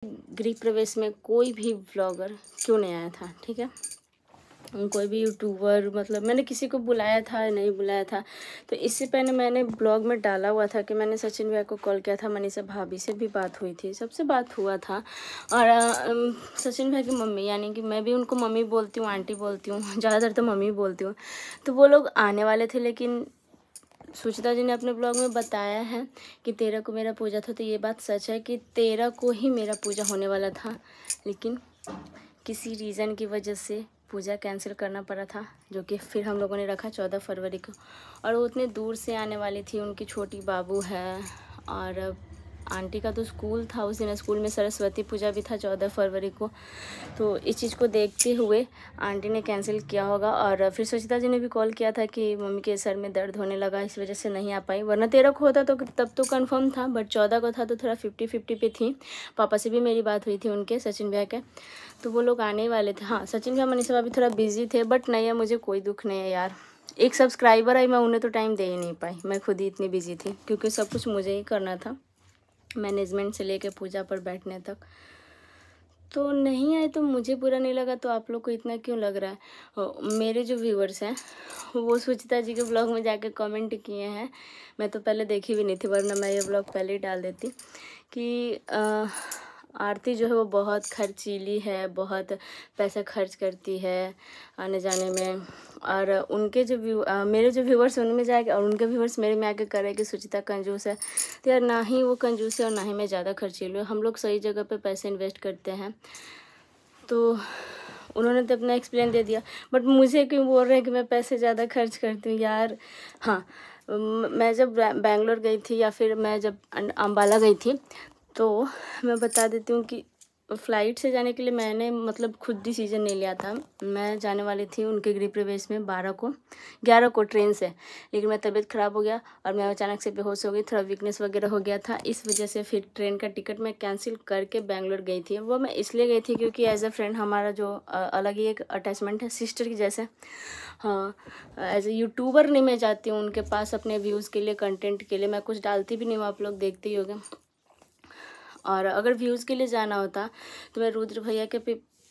गृह प्रवेश में कोई भी व्लॉगर क्यों नहीं आया था, ठीक है। कोई भी यूट्यूबर, मतलब मैंने किसी को बुलाया था नहीं बुलाया था। तो इससे पहले मैंने ब्लॉग में डाला हुआ था कि मैंने सचिन भैया को कॉल किया था, मनीषा भाभी से भी बात हुई थी, सबसे बात हुआ था। और सचिन भैया की मम्मी, यानी कि मैं भी उनको मम्मी बोलती हूँ, आंटी बोलती हूँ, ज़्यादातर तो मम्मी बोलती हूँ। तो वो लोग आने वाले थे, लेकिन सुचिता जी ने अपने ब्लॉग में बताया है कि 13 को मेरा पूजा था। तो ये बात सच है कि 13 को ही मेरा पूजा होने वाला था, लेकिन किसी रीज़न की वजह से पूजा कैंसिल करना पड़ा था, जो कि फिर हम लोगों ने रखा 14 फरवरी को। और वो उतने दूर से आने वाली थी, उनकी छोटी बाबू है, और आंटी का तो स्कूल था उस दिन, स्कूल में सरस्वती पूजा भी था 14 फरवरी को। तो इस चीज़ को देखते हुए आंटी ने कैंसिल किया होगा। और फिर सुचिता जी ने भी कॉल किया था कि मम्मी के सर में दर्द होने लगा, इस वजह से नहीं आ पाई, वरना 13 को होता तो तब तो कंफर्म था, बट 14 को था तो थोड़ा 50-50 पे थी। पापा से भी मेरी बात हुई थी उनके, सचिन भैया के, तो वो लोग आने वाले थे। हाँ, सचिन भैया मनीषा अभी थोड़ा बिजी थे, बट नहीं है, मुझे कोई दुख नहीं है यार। एक सब्सक्राइबर आई, मैं उन्हें तो टाइम दे ही नहीं पाई, मैं खुद ही इतनी बिजी थी, क्योंकि सब कुछ मुझे ही करना था, मैनेजमेंट से लेके पूजा पर बैठने तक। तो नहीं आए तो मुझे बुरा नहीं लगा, तो आप लोग को इतना क्यों लग रहा है। मेरे जो व्यूवर्स हैं वो सुचिता जी के ब्लॉग में जाके कमेंट किए हैं, मैं तो पहले देखी भी नहीं थी, वरना मैं ये ब्लॉग पहले ही डाल देती, कि आरती जो है वो बहुत खर्चीली है, बहुत पैसा खर्च करती है आने जाने में। और उनके जो मेरे जो व्यूवर्स उनमें जाके, और उनके व्यूवर्स मेरे में आके कह रहे कि सुचिता कंजूस है। तो यार, ना ही वो कंजूस है और ना ही मैं ज़्यादा खर्चीलू हूँ, हम लोग सही जगह पे पैसे इन्वेस्ट करते हैं। तो उन्होंने तो अपना एक्सप्लेन दे दिया, बट मुझे क्यों बोल रहे हैं कि मैं पैसे ज़्यादा खर्च करती हूँ यार। हाँ, मैं जब बैंगलोर गई थी, या फिर मैं जब अम्बाला गई थी, तो मैं बता देती हूँ कि फ़्लाइट से जाने के लिए मैंने मतलब खुद डिसीजन नहीं लिया था। मैं जाने वाली थी उनके गृह प्रवेश में 11 को ट्रेन से, लेकिन मेरी तबीयत ख़राब हो गया और मैं अचानक से बेहोश हो गई, थोड़ा वीकनेस वगैरह हो गया था, इस वजह से फिर ट्रेन का टिकट मैं कैंसिल करके बैंगलोर गई थी। वो मैं इसलिए गई थी क्योंकि एज अ फ्रेंड हमारा जो अलग ही एक अटैचमेंट है, सिस्टर की जैसे। हाँ, एज ए यूट्यूबर नहीं मैं जाती हूँ उनके पास अपने व्यूज़ के लिए, कंटेंट के लिए, मैं कुछ डालती भी नहीं हूँ, आप लोग देखते ही होंगे। और अगर व्यूज़ के लिए जाना होता तो मैं रुद्र भैया के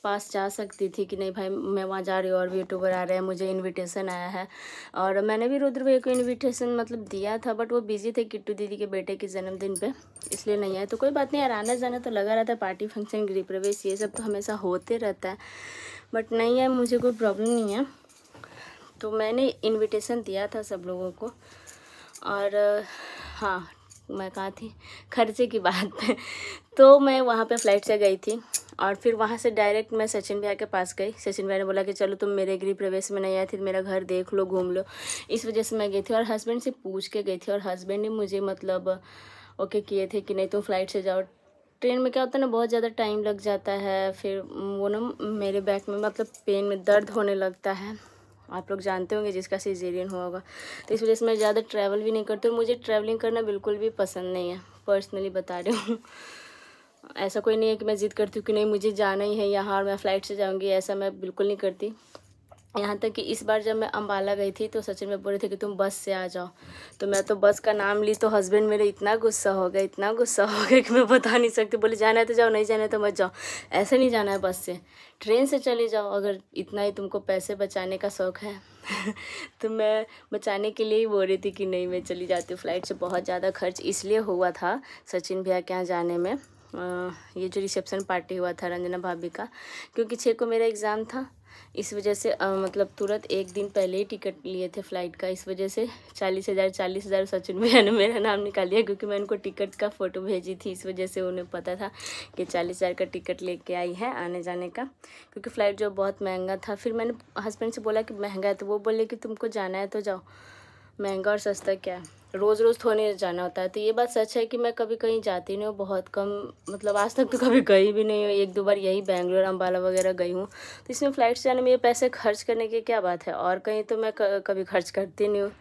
पास जा सकती थी कि नहीं भाई मैं वहाँ जा रही हूँ और यूट्यूबर आ रहे हैं, मुझे इनविटेशन आया है। और मैंने भी रुद्र भैया को इनविटेशन मतलब दिया था, बट वो बिज़ी थे किट्टू दीदी के बेटे के जन्मदिन पे, इसलिए नहीं आए। तो कोई बात नहीं यार, आना जाना तो लगा रहता है, पार्टी फंक्शन गृह प्रवेश ये सब तो हमेशा होते रहता है, बट नहीं है, मुझे कोई प्रॉब्लम नहीं है। तो मैंने इन्विटेशन दिया था सब लोगों को। और हाँ, मैं कहाँ थी, खर्चे की बात पे। तो मैं वहाँ पे फ़्लाइट से गई थी, और फिर वहाँ से डायरेक्ट मैं सचिन भैया के पास गई। सचिन भैया ने बोला कि चलो तुम मेरे गृह प्रवेश में नहीं आई थी, मेरा घर देख लो, घूम लो, इस वजह से मैं गई थी। और हस्बैंड से पूछ के गई थी, और हस्बैंड ने मुझे मतलब ओके किए थे कि नहीं तुम फ़्लाइट से जाओ। ट्रेन में क्या होता है ना, बहुत ज़्यादा टाइम लग जाता है, फिर वो ना मेरे बैक में मतलब पेन में दर्द होने लगता है, आप लोग जानते होंगे जिसका सिजेरियन हुआ होगा। तो इस वजह से मैं ज़्यादा ट्रैवल भी नहीं करती हूँ, मुझे ट्रैवलिंग करना बिल्कुल भी पसंद नहीं है, पर्सनली बता रही हूँ। ऐसा कोई नहीं है कि मैं ज़िद करती हूँ कि नहीं मुझे जाना ही है यहाँ और मैं फ़्लाइट से जाऊँगी, ऐसा मैं बिल्कुल नहीं करती। यहाँ तक कि इस बार जब मैं अम्बाला गई थी तो सचिन में बोल रहे थे कि तुम बस से आ जाओ, तो मैं तो बस का नाम ली तो हस्बैंड मेरे इतना गुस्सा हो गया, इतना गुस्सा हो गया कि मैं बता नहीं सकती। बोले जाना है तो जाओ, नहीं जाना है तो मत जाओ, ऐसे नहीं जाना है बस से, ट्रेन से चले जाओ अगर इतना ही तुमको पैसे बचाने का शौक़ है। तो मैं बचाने के लिए ही बोल रही थी कि नहीं मैं चली जाती हूँ। फ़्लाइट से बहुत ज़्यादा खर्च इसलिए हुआ था सचिन भैया के यहाँ जाने में, ये जो रिसेप्शन पार्टी हुआ था रंजना भाभी का, क्योंकि 6 को मेरा एग्ज़ाम था, इस वजह से मतलब तुरंत एक दिन पहले ही टिकट लिए थे फ़्लाइट का, इस वजह से 40,000 सचिन भैया ने मेरा नाम निकाल दिया, क्योंकि मैं उनको टिकट का फ़ोटो भेजी थी, इस वजह से उन्हें पता था कि 40,000 का टिकट लेके आई है आने जाने का, क्योंकि फ़्लाइट जो बहुत महंगा था। फिर मैंने हस्बैंड से बोला कि महंगा है, तो वो बोले कि तुमको जाना है तो जाओ, महंगा और सस्ता क्या है, रोज़ रोज़ थोड़ी जाना होता है। तो ये बात सच है कि मैं कभी कहीं जाती नहीं हूँ, बहुत कम, मतलब आज तक तो कभी गई भी नहीं हूँ, 1-2 बार यही बैंगलोर अम्बाला वगैरह गई हूँ। तो इसमें फ़्लाइट से जाने में ये पैसे खर्च करने की क्या बात है, और कहीं तो मैं कभी खर्च करती नहीं हूँ।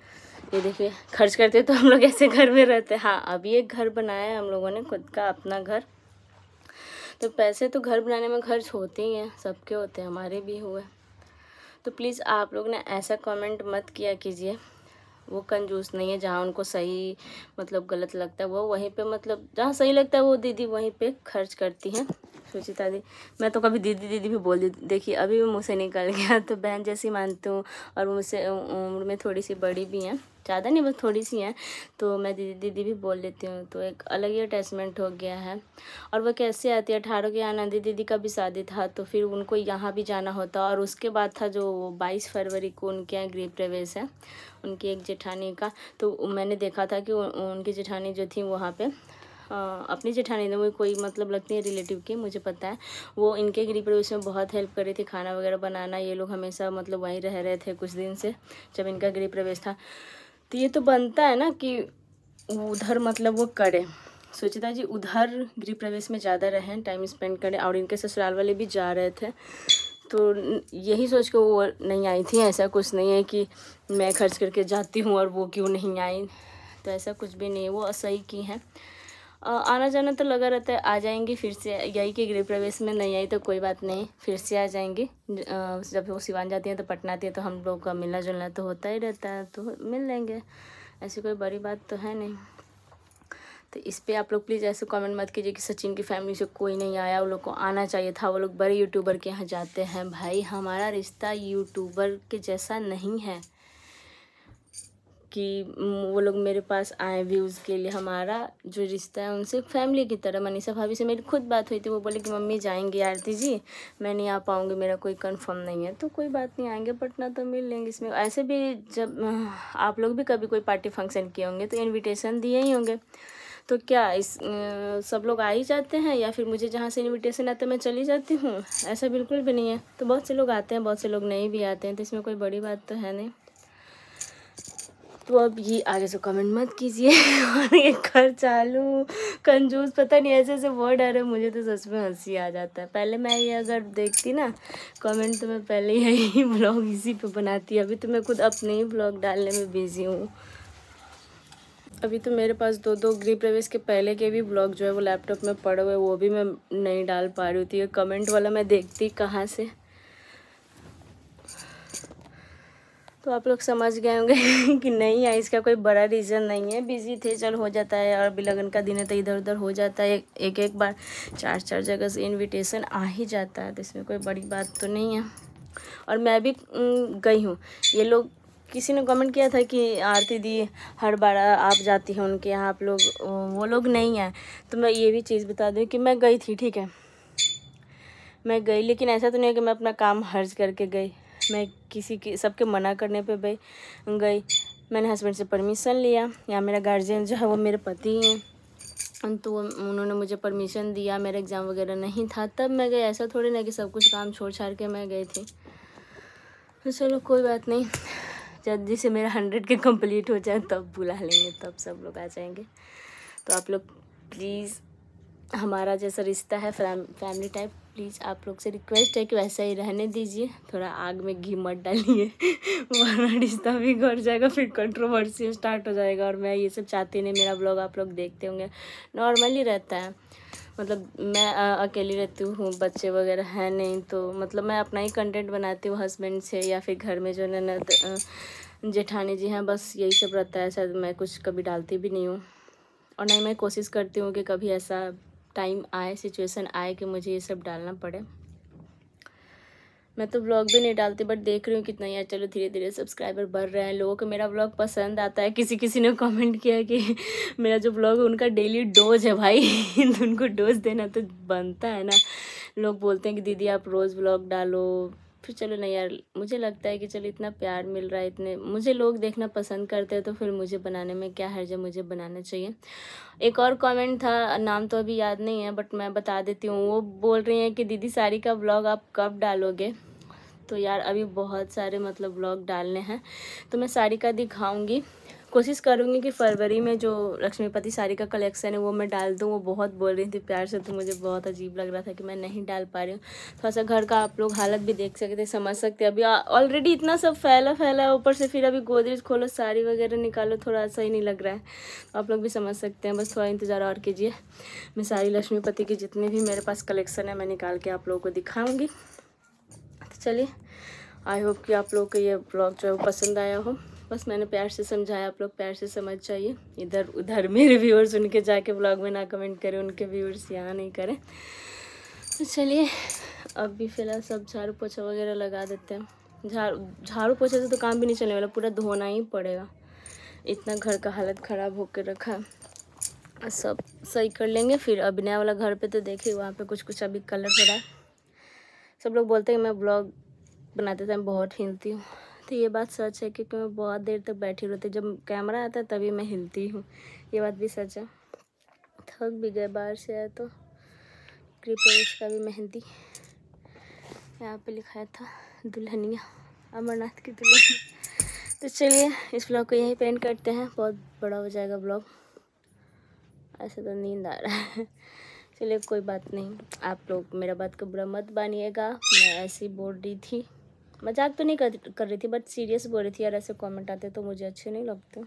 ये देखिए, खर्च करते तो हम लोग ऐसे घर में रहते। हाँ, अभी एक घर बनाया है हम लोगों ने, खुद का अपना घर, तो पैसे तो घर बनाने में खर्च होते ही हैं, सबके होते हैं, हमारे भी हुए। तो प्लीज़ आप लोग ने ऐसा कमेंट मत किया कीजिए, वो कंजूस नहीं है। जहाँ उनको सही मतलब गलत लगता है वो वहीं पे मतलब जहाँ सही लगता है वो दीदी वहीं पे खर्च करती हैं। सुचिता दी, मैं तो कभी दीदी दीदी भी बोल दी, देखिए अभी भी मुँह से निकल गया, तो बहन जैसी मानती हूँ। और वो मुझसे उम्र में थोड़ी सी बड़ी भी हैं, ज़्यादा नहीं बस थोड़ी सी हैं, तो मैं दीदी दीदी भी बोल लेती हूँ। तो एक अलग ही अटैचमेंट हो गया है। और वो कैसे आती है, 18 के यहाँ नंदी दीदी का भी शादी था, तो फिर उनको यहाँ भी जाना होता। और उसके बाद था जो 22 फरवरी को उनके यहाँ गृह प्रवेश है उनकी एक जेठानी का। तो मैंने देखा था कि उनकी जेठानी जो थी वहाँ पे अपनी जेठानी ने, वो कोई मतलब लगती है रिलेटिव की, मुझे पता है, वो इनके गृह प्रवेश में बहुत हेल्प कर रही थी, खाना वगैरह बनाना। ये लोग हमेशा मतलब वहीं रह रहे थे कुछ दिन से जब इनका गृह प्रवेश था। तो ये तो बनता है ना कि उधर मतलब वो करें। सुचिता जी उधर गृह प्रवेश में ज़्यादा रहें, टाइम स्पेंड करें। और इनके ससुराल वाले भी जा रहे थे, तो यही सोच के वो नहीं आई थी। ऐसा कुछ नहीं है कि मैं खर्च करके जाती हूँ और वो क्यों नहीं आई, तो ऐसा कुछ भी नहीं है। वो सही की हैं। आना जाना तो लगा रहता है, आ जाएंगी फिर से। यही कि गृह प्रवेश में नहीं आई तो कोई बात नहीं, फिर से आ जाएंगी। जब वो सिवान जाती हैं तो पटना आती है, तो हम लोग का मिलना जुलना तो होता ही रहता है, तो मिल लेंगे, ऐसी कोई बड़ी बात तो है नहीं। तो इस पर आप लोग प्लीज़ ऐसे कमेंट मत कीजिए कि सचिन की फैमिली से कोई नहीं आया, वो लोग को आना चाहिए था, वो लोग बड़े यूट्यूबर के यहाँ जाते हैं। भाई हमारा रिश्ता यूट्यूबर के जैसा नहीं है कि वो लोग मेरे पास आए व्यूज़ के लिए। हमारा जो रिश्ता है उनसे फैमिली की तरह। मनीषा भाभी से मेरी खुद बात हुई थी, वो बोले कि मम्मी जाएंगे आरती जी, मैं नहीं आ पाऊँगी, मेरा कोई कंफर्म नहीं है। तो कोई बात नहीं, आएंगे पटना तो मिल लेंगे। इसमें ऐसे भी जब आप लोग भी कभी कोई पार्टी फंक्शन किए होंगे तो इन्विटेशन दिए ही होंगे, तो क्या इस सब लोग आ ही जाते हैं, या फिर मुझे जहाँ से इनविटेशन आता है मैं चली जाती हूँ? ऐसा बिल्कुल भी नहीं है। तो बहुत से लोग आते हैं, बहुत से लोग नहीं भी आते हैं, तो इसमें कोई बड़ी बात तो है नहीं। तो अब ये आगे से कमेंट मत कीजिए। और ये घर चालू कंजूस, पता नहीं ऐसे ऐसे वर्ड आ रहे हैं, मुझे तो सच में हंसी आ जाता है। पहले मैं ये अगर देखती ना कमेंट, तो मैं पहले यही ब्लॉग इसी पे बनाती। अभी तो मैं खुद अपने ही ब्लॉग डालने में बिजी हूँ। अभी तो मेरे पास दो गृह प्रवेश के पहले के भी ब्लॉग जो है वो लैपटॉप में पड़े हुए, वो भी मैं नहीं डाल पा रही थी। कमेंट वाला मैं देखती कहाँ से। तो आप लोग समझ गए होंगे कि नहीं है, इसका कोई बड़ा रीज़न नहीं है, बिजी थे, चल हो जाता है। और अभी लगन का दिन है तो इधर उधर हो जाता है, एक बार 4 जगह से इनविटेशन आ ही जाता है, तो इसमें कोई बड़ी बात तो नहीं है। और मैं भी गई हूँ। ये लोग, किसी ने कमेंट किया था कि आरती दी हर बार आप जाती हैं उनके यहाँ, आप लोग, वो लोग नहीं हैं। तो मैं ये भी चीज़ बता दूँ कि मैं गई थी, ठीक है, मैं गई, लेकिन ऐसा तो नहीं है कि मैं अपना काम हर्ज करके गई। मैं किसी की सबके मना करने पे गई। मैंने हस्बैंड से परमिशन लिया, या मेरा गार्जियन जो है वो मेरे पति हैं, तो उन्होंने मुझे परमिशन दिया। मेरा एग्ज़ाम वगैरह नहीं था तब मैं गई। ऐसा थोड़ी ना कि सब कुछ काम छोड़ छाड़ के मैं गई थी। तो चलो कोई बात नहीं, जल्दी से मेरा 100 के कंप्लीट हो जाए तब बुला लेंगे, तब सब लोग आ जाएंगे। तो आप लोग प्लीज़, हमारा जैसा रिश्ता है फैमिली टाइप, प्लीज़ आप लोग से रिक्वेस्ट है कि वैसा ही रहने दीजिए। थोड़ा आग में घी मत डालिए वरना रिश्ता भी बिगड़ जाएगा, फिर कंट्रोवर्सी स्टार्ट हो जाएगा। और मैं ये सब चाहती नहीं। मेरा ब्लॉग आप लोग देखते होंगे, नॉर्मली रहता है, मतलब मैं अकेली रहती हूँ, बच्चे वगैरह हैं नहीं, तो मतलब मैं अपना ही कंटेंट बनाती हूँ हस्बैंड से, या फिर घर में जो ननद जेठानी जी हैं, बस यही सब रहता है। शायद मैं कुछ कभी डालती भी नहीं हूँ, और नहीं मैं कोशिश करती हूँ कि कभी ऐसा टाइम आए, सिचुएशन आए कि मुझे ये सब डालना पड़े। मैं तो ब्लॉग भी नहीं डालती, बट देख रही हूँ कितना यार, चलो धीरे धीरे सब्सक्राइबर बढ़ रहे हैं, लोगों को मेरा ब्लॉग पसंद आता है। किसी ने कमेंट किया कि मेरा जो ब्लॉग है उनका डेली डोज है। भाई तो उनको डोज देना तो बनता है ना। लोग बोलते हैं कि दीदी आप रोज़ ब्लॉग डालो, फिर चलो नहीं यार, मुझे लगता है कि चलो इतना प्यार मिल रहा है, इतने मुझे लोग देखना पसंद करते हैं, तो फिर मुझे बनाने में क्या हर्ज है, मुझे बनाना चाहिए। एक और कमेंट था, नाम तो अभी याद नहीं है, बट मैं बता देती हूँ। वो बोल रही हैं कि दीदी साड़ी का ब्लॉग आप कब डालोगे? तो यार अभी बहुत सारे मतलब ब्लॉग डालने हैं, तो मैं साड़ी का दिखाऊंगी। कोशिश करूँगी कि फरवरी में जो लक्ष्मीपति साड़ी का कलेक्शन है वो मैं डाल दूँ। वो बहुत बोल रही थी प्यार से, तो मुझे बहुत अजीब लग रहा था कि मैं नहीं डाल पा रही हूँ। थोड़ा सा घर का आप लोग हालत भी देख सकते, समझ सकते। अभी ऑलरेडी इतना सब फैला है, ऊपर से फिर अभी गोदरेज खोलो, साड़ी वगैरह निकालो, थोड़ा सही नहीं लग रहा है। आप लोग भी समझ सकते हैं, बस थोड़ा इंतज़ार और कीजिए। मैं साड़ी लक्ष्मीपति की जितने भी मेरे पास कलेक्शन है मैं निकाल के आप लोगों को दिखाऊँगी। तो चलिए, आई होप कि आप लोगों को ये ब्लॉग जो है पसंद आया हो। बस मैंने प्यार से समझाया, आप लोग प्यार से समझ जाइए। इधर उधर मेरे व्यूअर्स उनके जाके ब्लॉग में ना कमेंट करें, उनके व्यूअर्स यहाँ नहीं करें। तो चलिए अब भी फ़िलहाल सब झाड़ू पोछा वगैरह लगा देते हैं। झाड़ू पोछे से तो काम भी नहीं चलने वाला, पूरा धोना ही पड़ेगा। इतना घर का हालत ख़राब होकर रखा है। सब सही कर लेंगे फिर। अब नया वाला घर पे तो देखिए वहाँ पे कुछ कुछ अभी कलर हो रहा है। सब लोग बोलते हैं मैं ब्लॉग बनाते टाइम बहुत हिलती हूँ, तो ये बात सच है क्योंकि मैं बहुत देर तक बैठी रहती हूँ। जब कैमरा आता है तभी मैं हिलती हूँ, ये बात भी सच है। थक भी गए बाहर से आए तो। क्रिपेश का भी मेहंदी यहाँ पे लिखाया था, दुल्हनिया, अमरनाथ की दुल्हनिया। तो चलिए इस ब्लॉग को यहीं पेंट करते हैं, बहुत बड़ा हो जाएगा ब्लॉग। ऐसे तो नींद आ रहा है। चलिए कोई बात नहीं, आप लोग मेरा बात को बुरा मत मानिएगा। मैं ऐसे ही बोल रही थी, मजाक तो नहीं कर रही थी, बट सीरियस बोल रही थी यार। ऐसे कमेंट आते तो मुझे अच्छे नहीं लगते।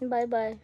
Bye bye.